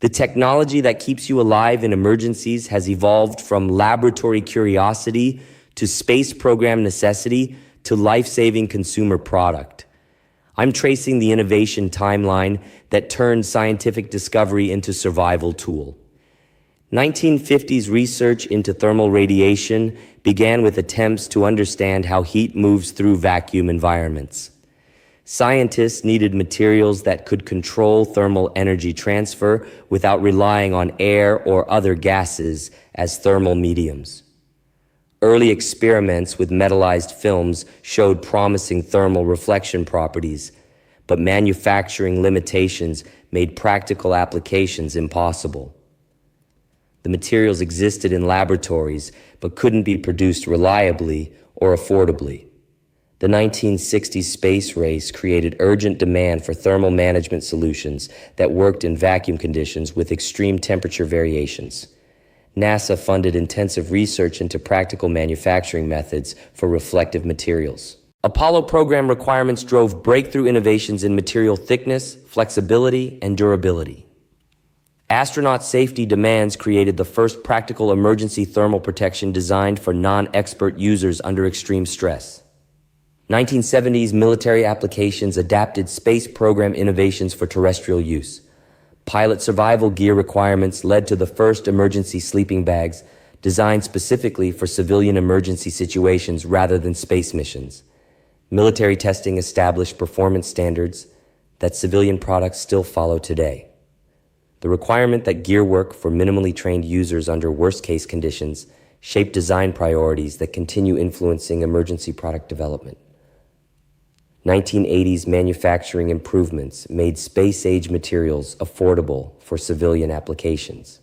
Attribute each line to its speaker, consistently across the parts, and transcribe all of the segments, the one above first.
Speaker 1: The technology that keeps you alive in emergencies has evolved from laboratory curiosity to space program necessity to life-saving consumer product. I'm tracing the innovation timeline that turned scientific discovery into survival tool. 1950s research into thermal radiation began with attempts to understand how heat moves through vacuum environments. Scientists needed materials that could control thermal energy transfer without relying on air or other gases as thermal mediums. Early experiments with metallized films showed promising thermal reflection properties, but manufacturing limitations made practical applications impossible. The materials existed in laboratories, but couldn't be produced reliably or affordably. The 1960s space race created urgent demand for thermal management solutions that worked in vacuum conditions with extreme temperature variations. NASA funded intensive research into practical manufacturing methods for reflective materials. Apollo program requirements drove breakthrough innovations in material thickness, flexibility, and durability. Astronaut safety demands created the first practical emergency thermal protection designed for non-expert users under extreme stress. 1970s military applications adapted space program innovations for terrestrial use. Pilot survival gear requirements led to the first emergency sleeping bags, designed specifically for civilian emergency situations rather than space missions. Military testing established performance standards that civilian products still follow today. The requirement that gear work for minimally trained users under worst-case conditions shaped design priorities that continue influencing emergency product development. 1980s manufacturing improvements made space-age materials affordable for civilian applications.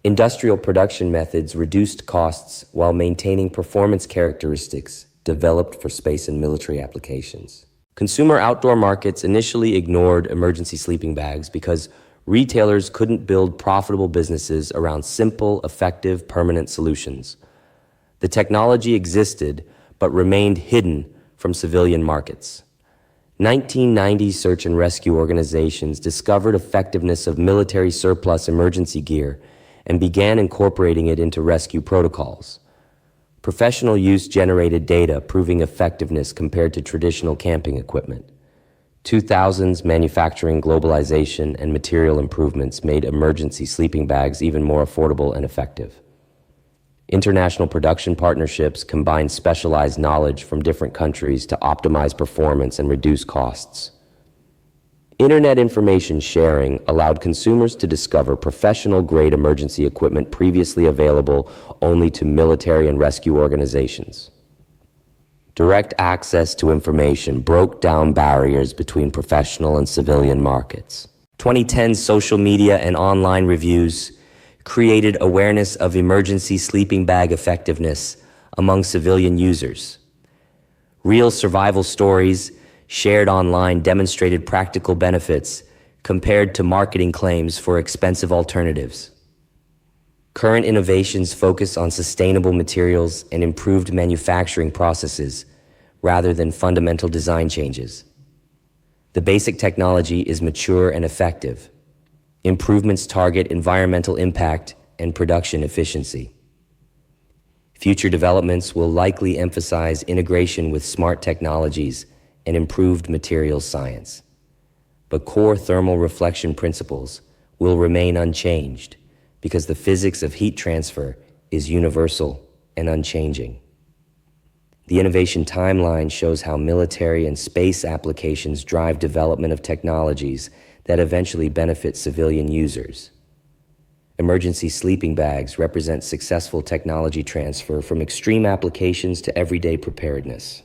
Speaker 1: Industrial production methods reduced costs while maintaining performance characteristics developed for space and military applications. Consumer outdoor markets initially ignored emergency sleeping bags because retailers couldn't build profitable businesses around simple, effective, permanent solutions. The technology existed, but remained hidden from civilian markets. 1990s search and rescue organizations discovered effectiveness of military surplus emergency gear and began incorporating it into rescue protocols. Professional use generated data proving effectiveness compared to traditional camping equipment. 2000s manufacturing globalization and material improvements made emergency sleeping bags even more affordable and effective. International production partnerships combined specialized knowledge from different countries to optimize performance and reduce costs. Internet information sharing allowed consumers to discover professional-grade emergency equipment previously available only to military and rescue organizations. Direct access to information broke down barriers between professional and civilian markets. 2010 social media and online reviews created awareness of emergency sleeping bag effectiveness among civilian users. Real survival stories shared online demonstrated practical benefits compared to marketing claims for expensive alternatives. Current innovations focus on sustainable materials and improved manufacturing processes rather than fundamental design changes. The basic technology is mature and effective. Improvements target environmental impact and production efficiency. Future developments will likely emphasize integration with smart technologies and improved materials science. But core thermal reflection principles will remain unchanged because the physics of heat transfer is universal and unchanging. The innovation timeline shows how military and space applications drive development of technologies that eventually benefit civilian users. Emergency sleeping bags represent successful technology transfer from extreme applications to everyday preparedness.